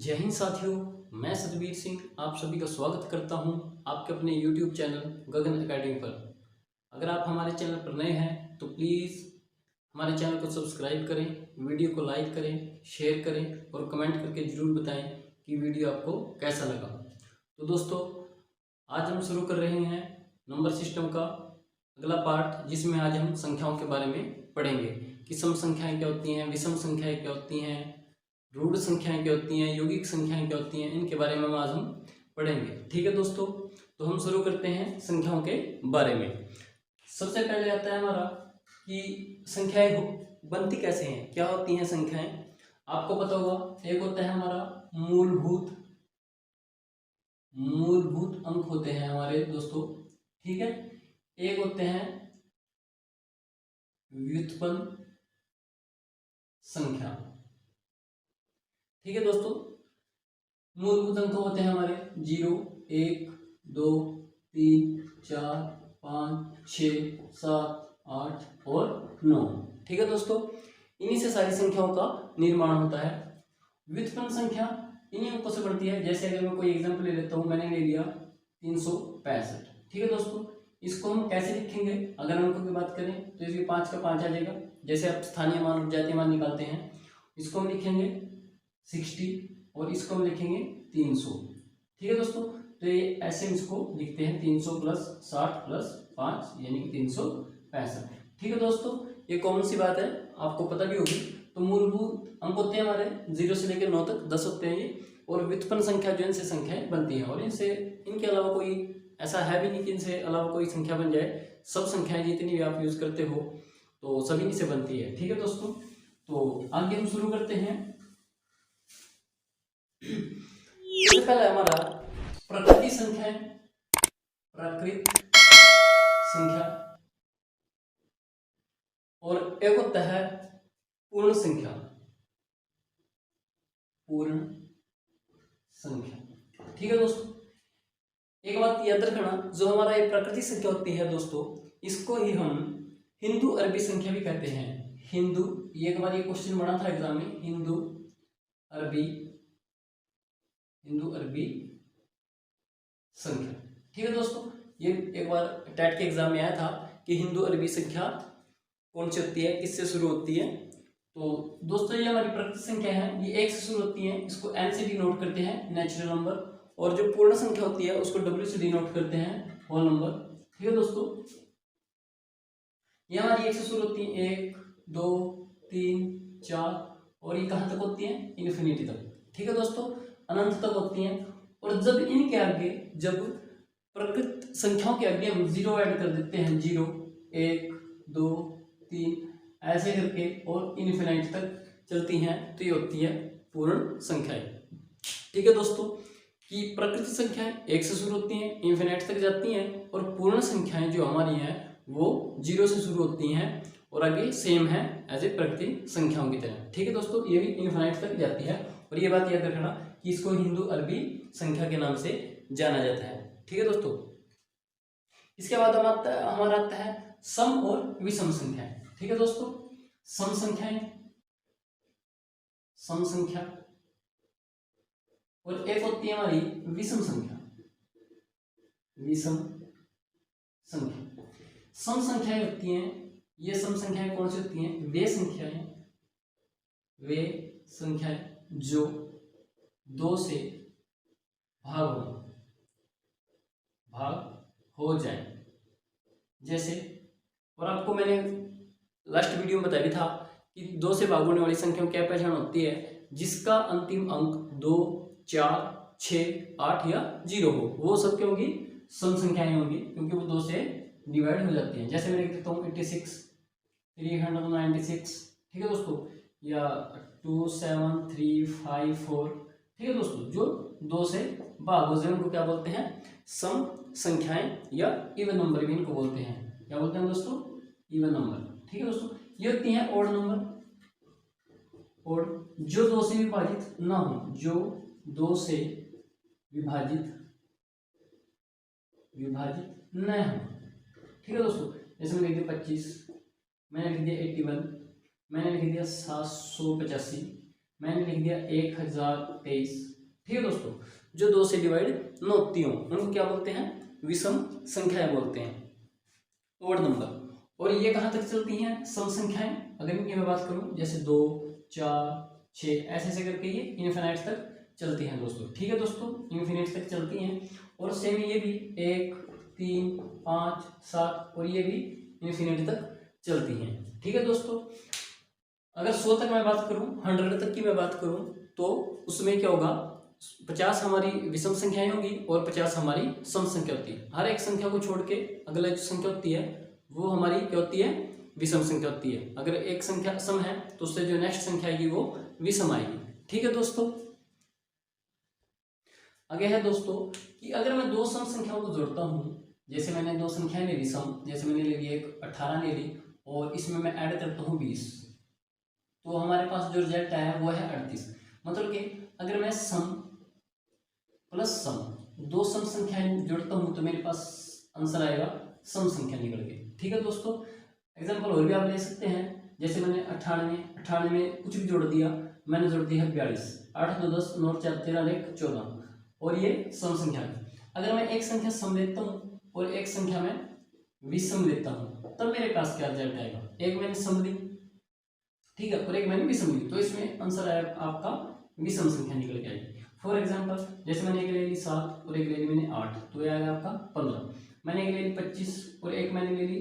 जय हिंद साथियों, मैं सतबीर सिंह आप सभी का स्वागत करता हूं आपके अपने YouTube चैनल गगन एकेडमी पर। अगर आप हमारे चैनल पर नए हैं तो प्लीज़ हमारे चैनल को सब्सक्राइब करें, वीडियो को लाइक करें, शेयर करें और कमेंट करके ज़रूर बताएं कि वीडियो आपको कैसा लगा। तो दोस्तों, आज हम शुरू कर रहे हैं नंबर सिस्टम का अगला पार्ट, जिसमें आज हम संख्याओं के बारे में पढ़ेंगे कि सम संख्याएँ क्या होती हैं, विषम संख्याएँ क्या होती हैं, रूढ़ संख्याएं क्या होती हैं, यौगिक संख्याएं क्या होती हैं, इनके बारे में आज हम पढ़ेंगे। ठीक है दोस्तों, तो हम शुरू करते हैं संख्याओं के बारे में। सबसे पहले आता है हमारा कि संख्याएं बनती कैसे हैं, क्या होती हैं संख्याएं। आपको पता होगा, एक होता है हमारा मूलभूत अंक होते हैं हमारे दोस्तों, ठीक है। एक होते हैं व्युत्पन्न संख्या, ठीक है दोस्तों। मूलभूत अंक होते हैं हमारे 0, 1, 2, 3, 4, 5, 6, 7, 8 और 9, ठीक है दोस्तों। इन्हीं से सारी संख्याओं का निर्माण होता है। व्युत्पन्न संख्या इन्हीं अंकों से बढ़ती है। जैसे अगर मैं कोई एग्जांपल ले लेता हूँ, मैंने ले लिया 365, ठीक है दोस्तों। इसको हम कैसे लिखेंगे, अगर अंकों की बात करें तो इसके 5 का 5 आ जाएगा। जैसे आप स्थानीय मान और जातीय मान निकालते हैं, इसको हम लिखेंगे 60 और इसको हम लिखेंगे 300, ठीक है दोस्तों। तो ये ऐसे हम इसको लिखते हैं 300 प्लस 60 प्लस 5 यानी कि 365, ठीक है दोस्तों। ये कॉमन सी बात है, आपको पता भी होगी। तो मूलभूत अंक होते हैं हमारे 0 से लेकर 9 तक 10 होते हैं ये। और व्युत्पन्न संख्या जो इनसे संख्याएं बनती हैं, और इनके अलावा कोई ऐसा है भी नहीं कि इनसे अलावा कोई संख्या बन जाए। सब संख्याएं जितनी भी आप यूज करते हो तो सभी इनसे बनती है, ठीक है दोस्तों। तो आगे हम शुरू करते हैं। सबसे पहला हमारा प्राकृतिक संख्या और एक होता है पूर्ण संख्या। ठीक है दोस्तों। एक बात याद रखना, जो हमारा ये प्राकृतिक संख्या होती है दोस्तों, इसको ही हम हिंदू अरबी संख्या भी कहते हैं। ये एक बार ये क्वेश्चन बना था एग्जाम में, हिंदू अरबी संख्या, ठीक है दोस्तों। ये एक बार टेट के एग्जाम में आया था कि हिंदू अरबी संख्या कौन सी होती है, किससे शुरू होती है। तो दोस्तों, ये हमारी प्राकृतिक संख्या है, ये 1 से शुरू होती है, इसको n से डिनोट करते हैं, नेचुरल नंबर। और जो पूर्ण संख्या होती है उसको w से डिनोट करते हैं, होल नंबर, ठीक है दोस्तों। ये हमारी 1 से शुरू होती है, 1, 2, 3, 4 और ये कहाँ तक होती है, इन्फिनिटी तक, ठीक है दोस्तों, अनंत तक होती हैं। और जब इनके आगे, जब प्रकृत संख्याओं के आगे हम 0 ऐड कर देते हैं, 0, 1, 2, 3 ऐसे करके और इन्फिनिटी तक चलती हैं, तो ये होती है पूर्ण संख्याएं, ठीक है दोस्तों। कि प्रकृत संख्याएं 1 से शुरू होती हैं, इन्फिनिटी तक जाती हैं, और पूर्ण संख्याएं जो हमारी हैं वो 0 से शुरू होती हैं और आगे सेम है एज ए प्राकृतिक संख्याओं की तरह, ठीक है दोस्तों। ये भी इन्फिनिटी तक जाती है। और ये बात याद रखना कि इसको हिंदू अरबी संख्या के नाम से जाना जाता है, ठीक है दोस्तों। इसके बाद हमारा आता है सम और विषम संख्याएं, ठीक है दोस्तों। सम संख्या और एक होती है हमारी विषम संख्या। सम संख्याएं होती हैं, ये सम संख्याएं कौन सी होती हैं, वे संख्याएं जो 2 से भाग हो जाए। जैसे, और आपको मैंने लास्ट वीडियो में बताया था कि 2 से भाग होने वाली संख्याओं क्या पहचान होती है, जिसका अंतिम अंक 2, 4, 6, 8 या 0 हो, वो सब क्या होगी, सम संख्याएं होंगी, क्योंकि वो 2 से डिवाइड हो जाती हैं। जैसे मैं लिख देता हूँ 86, 396, ठीक है दोस्तों, या 27354, ठीक है दोस्तों। जो 2 से भाग हो जाए उनको क्या बोलते हैं, सम संख्याएं, या इवन नंबर भी इनको बोलते हैं। क्या बोलते हैं दोस्तों, इवन नंबर, ठीक है दोस्तों। ये होती हैं ओड नंबर, और जो 2 से विभाजित ना हो, जो 2 से विभाजित न हो, ठीक है दोस्तों। जैसे मैंने लिख दिया 25, मैंने लिख दिया 81, मैंने लिख दिया 785, मैंने लिख दिया 1023, ठीक है दोस्तों, जो 2 से डिवाइड न होती हो उनको क्या बोलते हैं, विषम संख्याएं बोलते हैं, ओड नंबर। और ये कहाँ तक चलती हैं, सम संख्याएं। अगर इनकी मैं बात करूं जैसे 2, 4, 6 ऐसे ऐसे करके ये इन्फिनिट तक चलती हैं दोस्तों। ठीक है दोस्तों, इन्फिनिट तक चलती हैं। और सेम ये भी 1, 3, 5, 7 और ये भी इन्फिनिट तक चलती हैं। ठीक है दोस्तों, अगर 100 तक मैं बात करूं, 100 तक की मैं बात करूं, तो उसमें क्या होगा, 50 हमारी विषम संख्याएं होगी और 50 हमारी सम संख्या होती है। हर एक संख्या को छोड़ के अगला जो संख्या होती है वो हमारी क्या होती है, विषम संख्या होती है। अगर एक संख्या सम है तो उससे जो नेक्स्ट संख्या आएगी वो विषम आएगी। ठीक है दोस्तों, आगे है दोस्तों कि अगर मैं 2 सम संख्याओं को जोड़ता हूँ, जैसे मैंने 2 संख्याएं ले ली सम, जैसे मैंने ले ली एक 18 ले ली और इसमें मैं ऐड करता हूँ 20, तो हमारे पास जो रिजल्ट आया है वो है 38। मतलब कि अगर मैं सम प्लस सम 2 सम संख्याएं जोड़ता हूँ तो मेरे पास आंसर आएगा सम संख्या निकल के। ठीक है दोस्तों, एग्जाम्पल और भी आप ले सकते हैं, जैसे मैंने 98 में कुछ भी जोड़ दिया, मैंने जोड़ दिया 42, 8 2 10 9 4 13 1 14 और ये सम संख्या है। अगर मैं एक संख्या सम लेता हूँ और एक संख्या में विषम लेता हूँ तब मेरे पास क्या रिजल्ट आएगा, एक मैंने सम ली, ठीक है, और एक मैंने विषम ली, तो इसमें आंसर आया आपका विषम संख्या निकल के आएगी। फॉर एग्जाम्पल जैसे मैंने एक ले ली 7 और एक ले ली मैंने 8, तो ये आएगा आपका 15। मैंने एक ले ली 25 और एक मैंने ले ली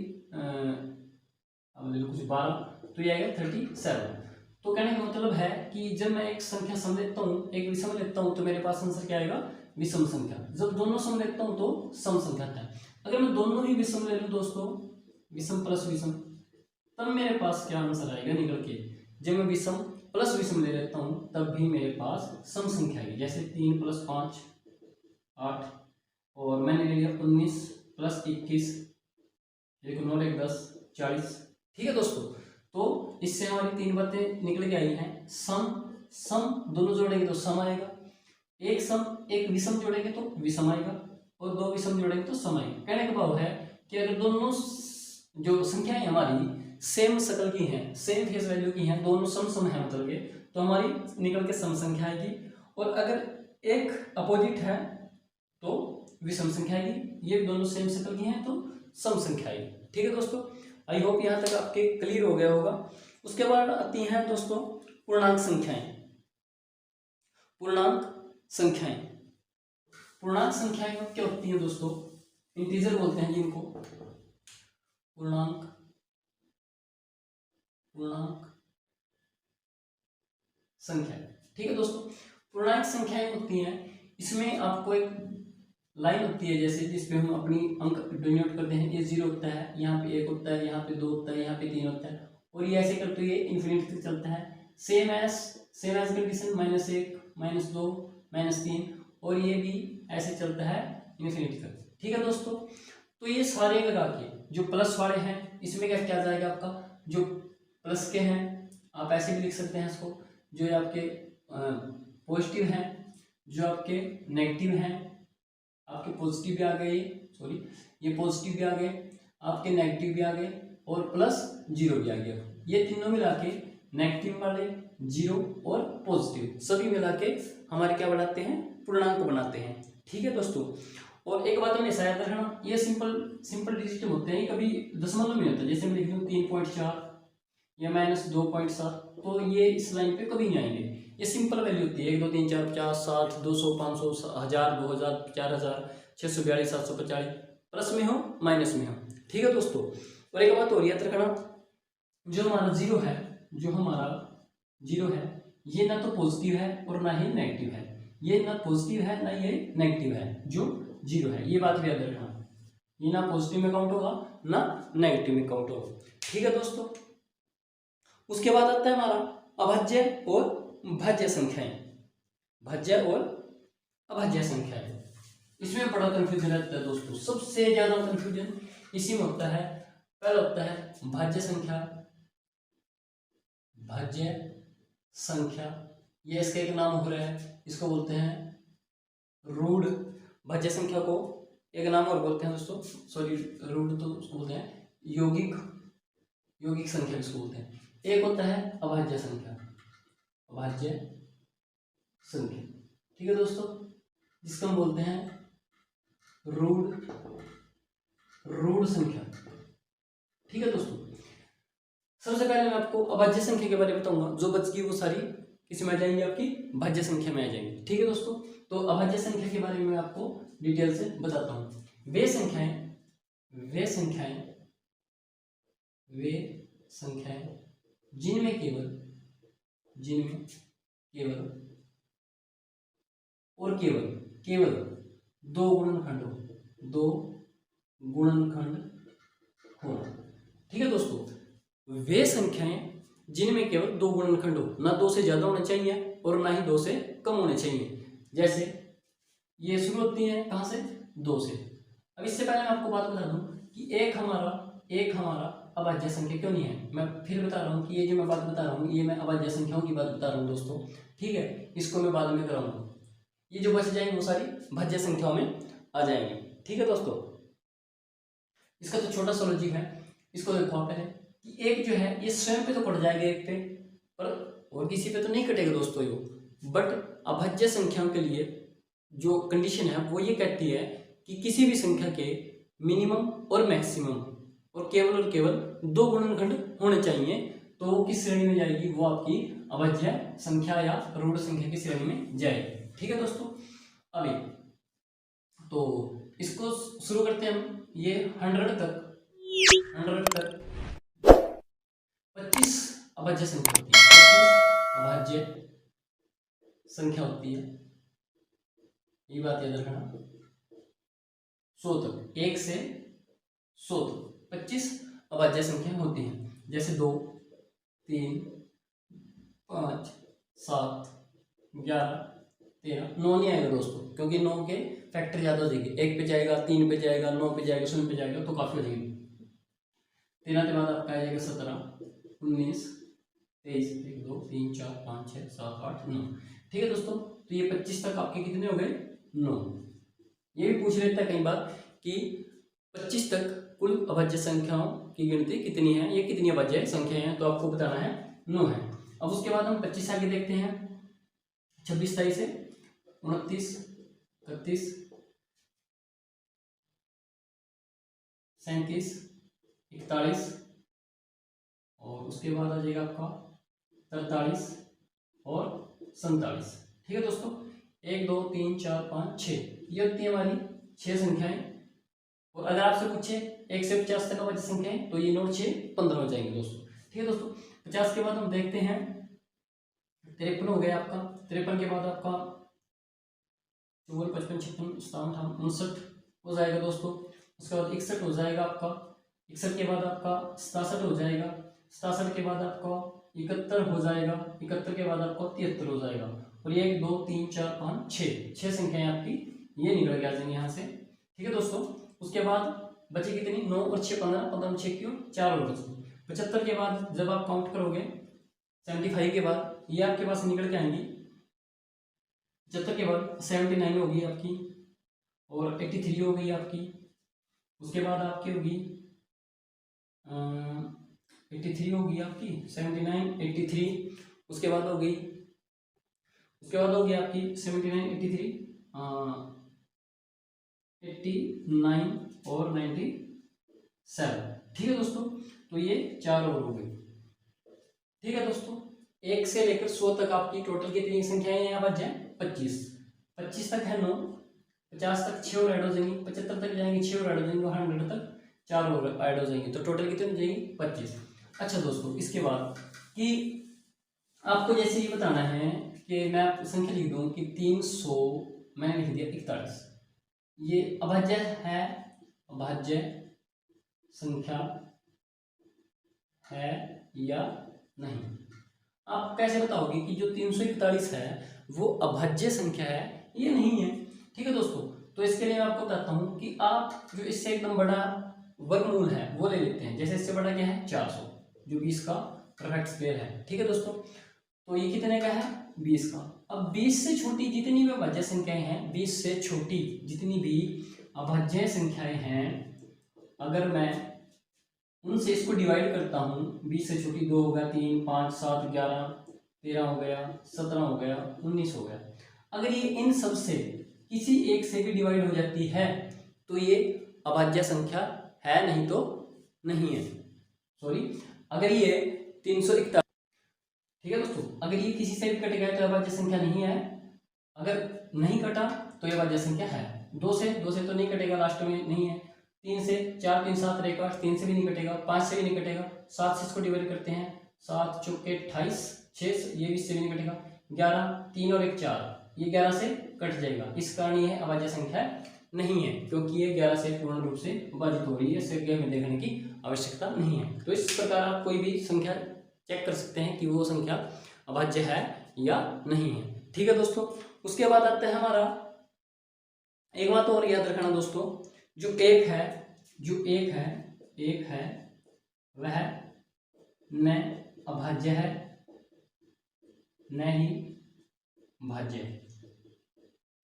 अब ले लो कुछ 12, तो ये आएगा 37। तो कहने का मतलब है कि जब मैं एक संख्या सम लेता हूँ एक विषम लेता हूँ तो मेरे पास आंसर क्या आएगा, विषम संख्या। जब दोनों सम लेता हूँ तो सम संख्या आता है। अगर मैं दोनों ही विषम ले लूँ दोस्तों, विषम प्लस विषम, तब मेरे पास क्या आंसर आएगा निकल के। जब मैं विषम प्लस विषम ले लेता हूँ तब भी मेरे पास सम संख्या आएगी, जैसे 3 + 5 8 और मैंने ले लिया 19 + 21, देखो 9 1 10 40। ठीक है दोस्तों, तो इससे हमारी 3 बातें निकल के आई हैं। सम सम दोनों जोड़ेंगे तो सम आएगा, एक सम एक विषम जोड़ेंगे तो विषम आएगा और 2 विषम जोड़ेंगे तो सम आएगा। कहने का भाव है कि अगर दोनों जो संख्याएं हमारी सेम शक्ल की हैं, सेम फेस वैल्यू की हैं, दोनों सम है मतलब के, तो हमारी निकल के सम संख्या आएगी। और अगर एक अपोजिट है तो विषम संख्या आएगी, ये दोनों सेम शक्ल की हैं तो सम संख्या आएगी। ठीक है दोस्तों, आई होप यहाँ तक आपके क्लियर हो गया होगा। उसके बाद आती हैं दोस्तों पूर्णांक संख्याएं। पूर्णांक संख्याएं, पूर्णांक संख्याएं क्या होती हैं दोस्तों, इंटीजर बोलते हैं जिनको, पूर्णांक संख्या। ठीक है दोस्तों, पूर्णांक संख्याएं होती हैं, इसमें आपको एक लाइन होती है जैसे जिसपे हम अपनी अंक डिनोट करते हैं, ये 0 होता है, यहाँ पे 1 होता है, यहाँ पे 2 होता है, यहाँ पे 3 होता है और ये ऐसे करते हुए इन्फिनिटी तक चलता है। सेम एज कंडीशन -1 -2 -3 और ये भी ऐसे चलता है इन्फिनिटी तक। ठीक है दोस्तों, तो ये सारे लगा के जो प्लस वाले हैं इसमें क्या क्या जाएगा आपका, जो प्लस के हैं आप ऐसे भी लिख सकते हैं इसको, जो आपके पॉजिटिव हैं, जो आपके नेगेटिव हैं, आपके पॉजिटिव भी आ गए, सॉरी ये पॉजिटिव भी आ गए, आपके नेगेटिव भी आ गए और प्लस 0 भी आ गया। ये तीनों मिला के नेगेटिव वाले, 0 और पॉजिटिव सभी मिला के हमारे क्या बनाते हैं, पूर्णांक बनाते हैं। ठीक है दोस्तों, और एक बात हमें शायद रखना, ये सिंपल डिजिट होते हैं, कभी दशमलव में होता है। जैसे मैं लिख दूँ 3.4 या -2.7, तो ये इस लाइन पे कभी नहीं आएंगे, ये सिंपल वैल्यू होती है 1 2 3 4 50 60 200 500 1000 2000 4000 642 750, प्लस में हो माइनस में हो। ठीक है दोस्तों, और एक बात और याद रखना, जो हमारा जीरो है ये ना तो पॉजिटिव है और ना ही नेगेटिव है, ये ना पॉजिटिव है ना ये नेगेटिव है, जो 0 है, ये बात भी याद रखना, ये ना पॉजिटिव में काउंट होगा ना नेगेटिव में काउंट होगा। ठीक है दोस्तों, उसके बाद आता है हमारा अभाज्य और भाज्य संख्याएं। भाज्य और अभाज्य संख्याएं, इसमें बड़ा कंफ्यूजन रहता है दोस्तों, सबसे ज्यादा कंफ्यूजन इसी में होता है। पहला होता है भाज्य संख्या, ये इसका एक नाम हो रहा है, इसको बोलते हैं रूढ़। भाज्य संख्या को एक नाम और बोलते हैं दोस्तों, सॉरी रूढ़ तो उसको बोलते हैं यौगिक संख्या इसको बोलते हैं। एक होता है अभाज्य संख्या, ठीक ठीक है दोस्तों, जिसको हम बोलते हैं रूढ़ संख्या। ठीक है दोस्तों, सबसे पहले मैं आपको अभाज्य संख्या के बारे में बताऊंगा। जो बच गई वो सारी किस में आ जाएंगी, आपकी भाज्य संख्या में आ जाएंगी। ठीक है दोस्तों, तो अभाज्य संख्या के बारे में मैं आपको डिटेल से बताता हूँ। वे संख्याएं जिनमें केवल और केवल दो गुणनखंड हो। ठीक है दोस्तों, वे संख्याएं जिनमें केवल दो गुणनखंड हो, ना दो से ज्यादा होने चाहिए और ना ही दो से कम होने चाहिए। जैसे ये शुरू होती है कहाँ से, दो से। अब इससे पहले मैं आपको बात बता दूं कि एक हमारा अभाज्य संख्या क्यों नहीं है। मैं फिर बता रहा हूँ कि ये जो मैं बात बता रहा हूँ ये मैं अभाज्य संख्याओं की बात बता रहा हूँ दोस्तों। ठीक है, इसको मैं बाद में कराऊंगा। ये जो बच जाएंगे वो सारी भाज्य संख्याओं में आ जाएंगे। ठीक है दोस्तों, इसका तो छोटा सा लॉजिक है। इसको देखो आप पहले कि एक जो है ये स्वयं पे तो कट जाएगा एक पे, पर और किसी पे तो नहीं कटेगा दोस्तों ये। बट अभाज्य संख्याओं के लिए जो कंडीशन है वो ये कहती है कि किसी भी संख्या के मिनिमम और मैक्सिमम और केवल दो गुणनखंड होने चाहिए। तो वो किस श्रेणी में जाएगी, वो आपकी अभाज्य संख्या या रूढ़ संख्या की श्रेणी में जाएगी। ठीक है दोस्तों, अभी तो इसको शुरू करते हैं हम। ये 100 तक 25 अभाज्य संख्या होती है। 25 अभाज्य संख्या होती है, ये बात याद रखना। 100 तक, 1 से 100 तक 25 अभाज्य संख्या होती हैं। जैसे 2, 3, 5, 7, 11, 13। 9 नहीं आएगा दोस्तों, क्योंकि 9 के फैक्टर ज्यादा हो जाएंगे। 1 पे जाएगा, 3 पे जाएगा, 9 पे जाएगा, 0 पे जाएगा, तो काफी हो जाएगी। 13 के बाद आपका आ जाएगा 17, 19, 23, 1, 2, 3, 4, 5, 6, 7, 8, 9। ठीक है दोस्तों, तो ये 25 तक आपके कितने हो गए, 9। ये भी पूछ लेता है कई बार कि 25 तक कुल अभाज्य संख्याओं की गिनती कितनी है, ये कितनी अभाज्य संख्या है, तो आपको बताना है 9 है। अब उसके बाद हम 25 आगे देखते हैं। 26, 27 से 29, 31, 37, 41 और उसके बाद आ जाएगा आपका 43 और 47। ठीक है दोस्तों, 1, 2, 3, 4, 5, 6 ये होती है हमारी 6 संख्याएं। और अगर आपसे पूछे 1 से 50 तक अभाज्य संख्याएं तो ये नोट 6 15 हो जाएंगे दोस्तों। ठीक है दोस्तों, 50 के बाद हम देखते हैं 53 हो गया आपका। 53 के बाद आपका 54, 55, 56, 57, 58, 59 हो जाएगा दोस्तों। उसके बाद 61 हो जाएगा आपका। 61 के बाद आपका 67 हो जाएगा। 67 के बाद आपका 71 हो जाएगा। 71 के बाद आपका 73 हो जाएगा। और ये 1, 2, 3, 4, 5, 6 संख्याएं आपकी ये निकल के आ जाएंगी यहाँ से। ठीक है दोस्तों, उसके बाद बचे कितनी, 9 और 6 15, 15 में 6 क्यों 4 और बचे। 75 के बाद जब आप काउंट करोगे 75 के बाद ये आपके पास निकल के आएंगी। 75 के बाद 79 होगी आपकी और 83 हो गई आपकी। उसके बाद आपकी होगी 83 होगी आपकी, 79, 83। उसके बाद होगी आपकी 79, 83, 89 और 97। ठीक है दोस्तों, तो ये 4 और हो गई। ठीक है दोस्तों, 1 से लेकर 100 तक आपकी टोटल कितनी संख्याएं यहाँ बच जाए, 25। 25 तक है 9, 50 तक 6 और ऐड हो जाएंगी, 75 तक जाएंगे 6 और ऐड हो जाएंगे, 100 तक 4 और ऐड हो जाएंगे, तो टोटल कितनी हो जाएगी, 25। अच्छा दोस्तों, इसके बाद कि आपको जैसे ये बताना है कि मैं आपको संख्या लिख दूं कि 300, मैंने लिख दिया 41, ये अभाज्य है, अभाज्य संख्या है या नहीं। आप कैसे बताओगे कि जो 341 है वो अभाज्य संख्या है ये नहीं है। ठीक है दोस्तों, तो इसके लिए मैं आपको बताता हूँ कि आप जो इससे एकदम बड़ा वर्गमूल है वो ले लेते हैं। जैसे इससे बड़ा क्या है 400, जो 20 का परफेक्ट स्क्वायर है। ठीक है दोस्तों, तो ये कितने का है 20 का। अब 20 से छोटी जितनी भी अभाज्य संख्याएं हैं, 20 से छोटी जितनी भी अभाज्य संख्याएं हैं, अगर मैं उनसे इसको डिवाइड करता हूँ, 20 से छोटी 2 हो गया, 3, 5, 7, 11, 13 हो गया, 17 हो गया, 19 हो गया। अगर ये इन सब से किसी एक से भी डिवाइड हो जाती है तो ये अभाज्य संख्या है, नहीं तो नहीं है। सॉरी, अगर ये 341, ठीक है दोस्तों, अगर ये किसी से भी कटेगा तो अभाज्य संख्या नहीं है, अगर नहीं कटा तो ये अभाज्य संख्या है। 2 से तो नहीं कटेगा, लास्ट में नहीं है। 3 से 4 3 7 रहेगा, 3 से भी नहीं कटेगा, 5 से भी नहीं कटेगा, 7 से इसको डिवाइड करते हैं, 7 चौके 28, 6 ये भी इससे भी नहीं कटेगा, 11 3 और 1 4, ये 11 से कट जाएगा। इस कारण ये अभाज्य संख्या नहीं है, क्योंकि ये 11 से पूर्ण रूप से विभाजित हो रही है, इससे हमें देखने की आवश्यकता नहीं है। तो इस प्रकार आप कोई भी संख्या चेक कर सकते हैं कि वो संख्या अभाज्य है या नहीं है। ठीक है दोस्तों, उसके बाद आता है हमारा, एक बात और याद रखना दोस्तों, जो एक है वह न अभाज्य है न ही भाज्य है।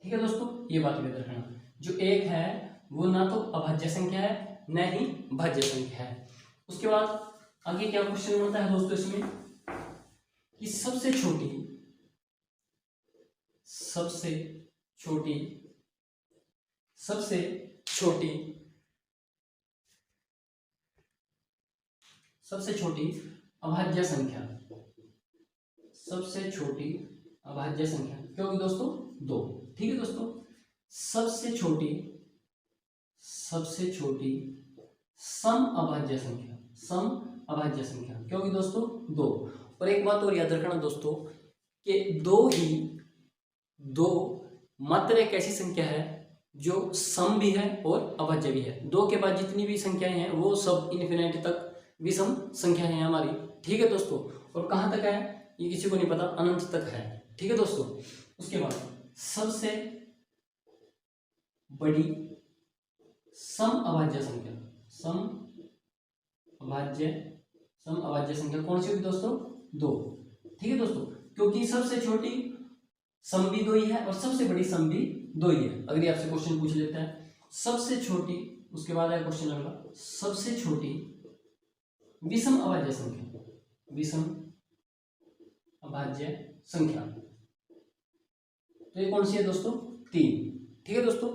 ठीक है दोस्तों, ये बात याद रखना, जो एक है वो ना तो अभाज्य संख्या है न ही भाज्य संख्या है। उसके बाद आगे क्या क्वेश्चन बनता है दोस्तों इसमें कि सबसे छोटी अभाज्य संख्या, क्योंकि दोस्तों 2। ठीक है दोस्तों, सबसे छोटी सम अभाज्य संख्या, क्योंकि दोस्तों 2। और एक बात और याद रखना दोस्तों कि 2 मात्र एक ऐसी संख्या है जो सम भी है और अभाज्य भी है। 2 के बाद जितनी भी संख्याएं हैं वो सब इन्फिनिटी तक विषम संख्याएं हैं हमारी। ठीक है दोस्तों, और कहाँ तक है ये किसी को नहीं पता, अनंत तक है। ठीक है दोस्तों, उसके बाद सबसे बड़ी सम अभाज्य संख्या कौन सी होगी दोस्तों? 2। ठीक है दोस्तों, क्योंकि सबसे छोटी सम भी 2 ही है और सबसे बड़ी सम भी 2 ही है। अगर ये आपसे क्वेश्चन पूछ लेता है सबसे छोटी, उसके बाद है क्वेश्चन अगला, सबसे छोटी विषम अभाज्य संख्या, तो ये कौन सी है दोस्तों? 3। ठीक है दोस्तों,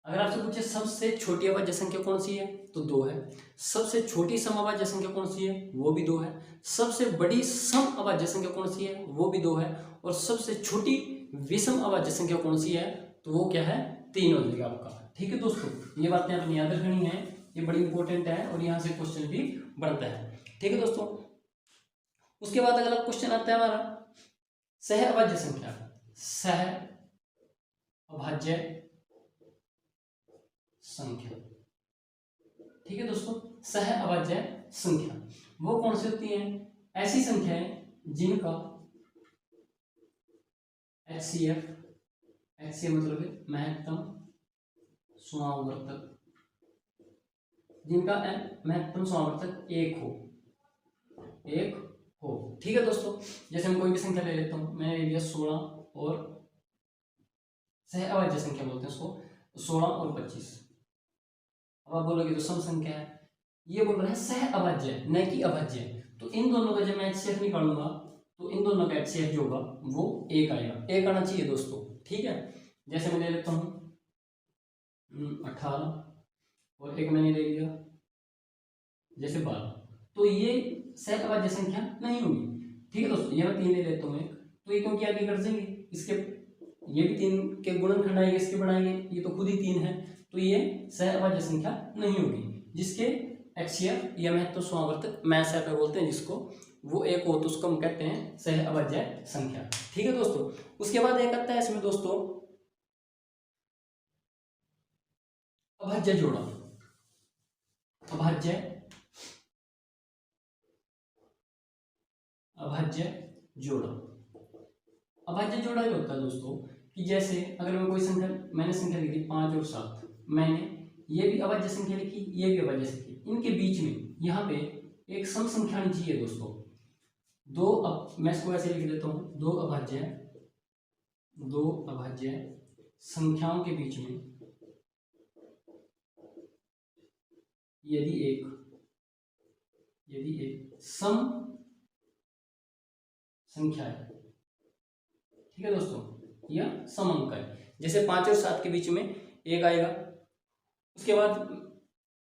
अगर आपसे पूछे सबसे छोटी अभाज्य संख्या कौन सी है तो 2 है। सबसे छोटी सम अभाज्य संख्या कौन सी है? वो भी 2 है। सबसे बड़ी सम अभाज्य संख्या कौन सी है? वो भी 2 है। और सबसे छोटी विषम अभाज्य संख्या कौन सी है? तो वो क्या है? 3 हो जाएगा आपका। ठीक है दोस्तों, ये बातें अपनी याद रखनी है, ये बड़ी इंपॉर्टेंट है और यहाँ से क्वेश्चन भी बनता है। ठीक है दोस्तों, उसके बाद अगला क्वेश्चन आता है हमारा सह अभाज्य संख्या। ठीक है दोस्तों, सह अभाज्य संख्या वो कौन सी होती है? ऐसी संख्याएं जिनका HCF मतलब महत्तम समावर्तक, जिनका महत्तम समावर्तक 1 हो। ठीक है दोस्तों, जैसे मैं कोई भी संख्या ले लेता हूं, मैंने ले लिया 16 और सह अभाज्य संख्या बोलते हैं उसको, 16 और 25। अब आप बोलोगे तो सम संख्या है, ये बोल रहा है सह अभाज्य न कि अभाज्य। तो इन दोनों का जब मैं HCF निकालूंगा तो इन दोनों का HCF जो होगा वो 1 आएगा। 1 आना चाहिए दोस्तों। ठीक है, जैसे मैं ले लेता हूँ 18 और एक मैंने ले लिया जैसे 12, तो ये सह अभाज्य संख्या नहीं होगी। ठीक है दोस्तों, ये मैं 3 ले लेता हूँ एक, तो ये क्योंकि आगे कर देंगे इसके, ये भी 3 के गुणनखंड आएंगे, इसके बढ़ाएंगे, ये तो खुद ही 3 है, तो ये सह अभाज्य संख्या नहीं होगी। जिसके HCF या महत्तम समावर्तक मैसह बोलते हैं जिसको, वो 1 हो तो उसको हम कहते हैं सह अभाज्य संख्या। ठीक है दोस्तों, उसके बाद एक आता है इसमें दोस्तों अभाज्य जोड़ा। अभाज्य जोड़ा ये होता है दोस्तों कि जैसे अगर मैं कोई संख्या, मैंने संख्या लिखी 5 और 7, मैंने ये भी अभाज्य संख्या लिखी, ये भी अभाज्य संख्या, इनके बीच में यहाँ पे एक सम संख्या आनी चाहिए दोस्तों। मैं इसको ऐसे लिख देता हूँ, दो अभाज्य संख्याओं के बीच में यदि एक सम संख्या है, ठीक है दोस्तों, या सम अंक है। जैसे 5 और 7 के बीच में 1 आएगा, उसके बाद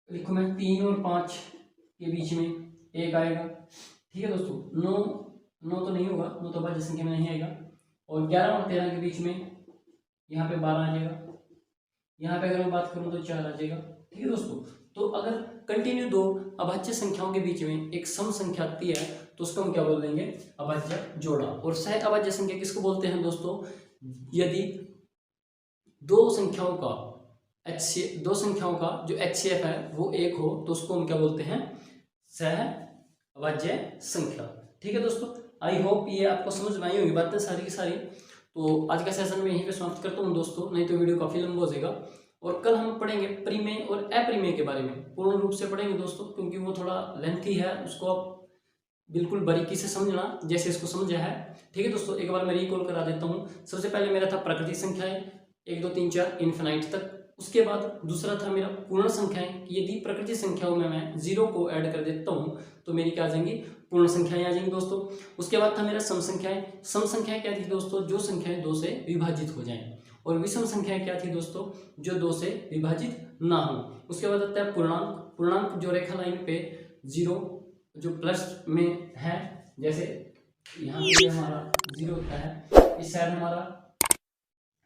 लिखो मैं 3 और 5 के बीच में 1 आएगा। ठीक है दोस्तों, 9 तो नहीं होगा, 9 तो भाज्य संख्या में नहीं आएगा। और 11 और 13 के बीच में यहाँ पे 12 आ जाएगा। यहाँ पे अगर मैं बात करूँ तो 4 आ जाएगा। ठीक है दोस्तों, तो अगर कंटिन्यू दो अभाज्य संख्याओं के बीच में एक सम संख्या आती है तो उसको हम क्या बोल देंगे, अभाज्य जोड़ा। और सह अभाज्य संख्या किसको बोलते हैं दोस्तों, यदि दो संख्याओं का जो HCF है वो 1 हो तो उसको हम क्या बोलते हैं, सह अभाज्य संख्या। ठीक है दोस्तों, आई होप ये आपको समझ में आई होगी बातें सारी की सारी। तो आज का सेशन में यहीं पे समाप्त करता हूँ दोस्तों, नहीं तो वीडियो काफ़ी लंबा हो जाएगा। और कल हम पढ़ेंगे परिमेय और अप्रमेय के बारे में, पूर्ण रूप से पढ़ेंगे दोस्तों, क्योंकि वो थोड़ा लेंथी है, उसको आप बिल्कुल बारीकी से समझना जैसे इसको समझा है। ठीक है दोस्तों, एक बार मैं रिकॉल करा देता हूँ। सबसे पहले मेरा था प्राकृतिक संख्याएं 1 2 3 4 इन्फिनाइट तक। उसके बाद दूसरा था मेरा पूर्ण संख्याएं, कि यदि प्राकृतिक संख्याओं में मैं 0 को ऐड कर देता हूँ तो मेरी क्या आ जाएंगी, पूर्ण संख्याएं आ जाएंगी दोस्तों। उसके बाद था मेरा सम संख्याएं। सम संख्याएं क्या थी दोस्तों, जो संख्याएं 2 से विभाजित हो जाएं। और विषम संख्याएं क्या थी दोस्तों, जो 2 से विभाजित ना हो। उसके बाद आता है पूर्णांक। पूर्णांक जो रेखा लाइन पे 0 जो प्लस में है, जैसे यहाँ पे हमारा 0 होता है, इस साइड हमारा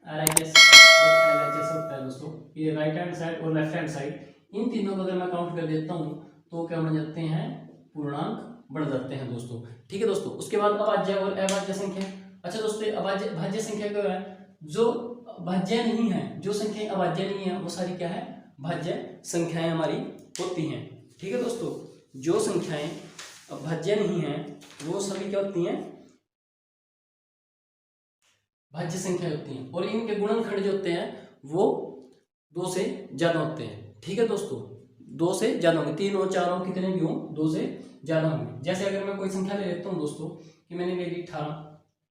RHS और LHS होता है दोस्तों, ये राइट हैंड साइड और लेफ्ट हैंड साइड, इन तीनों को अगर मैं काउंट कर देता हूँ तो क्या बन जाते हैं, पूर्णांक बन जाते हैं दोस्तों। ठीक है दोस्तों, उसके बाद अभाज्य और अभाज्य संख्या। अच्छा दोस्तों, भाज्य संख्या क्या है, जो भाज्य नहीं है, जो संख्याएं अभाज्य नहीं है वो सारी क्या है, भाज्य संख्याएं हमारी होती हैं। ठीक है दोस्तों, जो संख्याएं भाज्य नहीं है वो सभी क्या होती हैं, भाज्य संख्या होती हैं। और इनके गुणनखंड जो होते हैं वो 2 से ज्यादा होते हैं। ठीक है दोस्तों, 2 से ज्यादा होंगे, 3 और 4 कितने भी हों 2 से ज्यादा होंगे। जैसे अगर मैं कोई संख्या ले लेता हूँ दोस्तों, कि मैंने ले ली 18,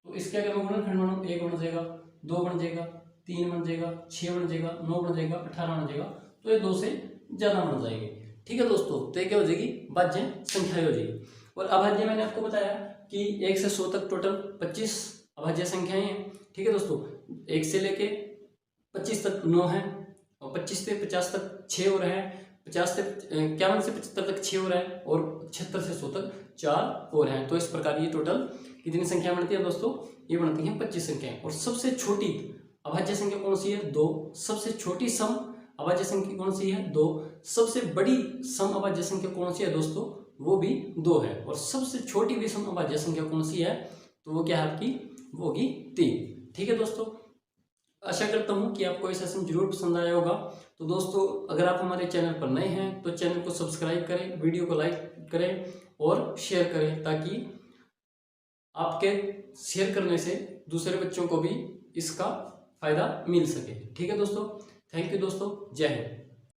तो इसके अगर मैं गुणनखंड बनाऊँ 1 बन जाएगा, 2 बन जाएगा, 3 बन जाएगा, 6 बन जाएगा, 9 बन जाएगा, 18 बन जाएगा, तो ये 2 से ज्यादा बन जाएंगे। ठीक है दोस्तों, तो ये क्या हो जाएगी, भाज्य संख्या हो जाएगी। और अभाज्य मैंने आपको बताया कि 1 से 100 तक टोटल 25 अभाज्य संख्याएं हैं। ठीक है दोस्तों, 1 से लेके 25 तक 9 है, और 25 से 50 तक 6 और है, 50 से 51 से 75 तक 6 और है, और 76 से 100 तक 4 और हैं। तो इस प्रकार ये टोटल कितनी संख्या बनती है दोस्तों, ये बनती है 25 संख्याएं। और सबसे छोटी अभाज्य संख्या कौन सी है, 2। सबसे छोटी सम अभाज्य संख्या कौन सी है, 2। सबसे बड़ी सम अभाज्य संख्या कौन सी है दोस्तों, वो भी 2 है। और सबसे छोटी विषम अभाज्य संख्या कौन सी है, तो वो क्या है आपकी, वो होगी 3। ठीक है दोस्तों, आशा करता हूँ कि आपको ये सेशन जरूर पसंद आया होगा। तो दोस्तों, अगर आप हमारे चैनल पर नए हैं तो चैनल को सब्सक्राइब करें, वीडियो को लाइक करें और शेयर करें, ताकि आपके शेयर करने से दूसरे बच्चों को भी इसका फायदा मिल सके। ठीक है दोस्तों, थैंक यू दोस्तों, जय हिंद।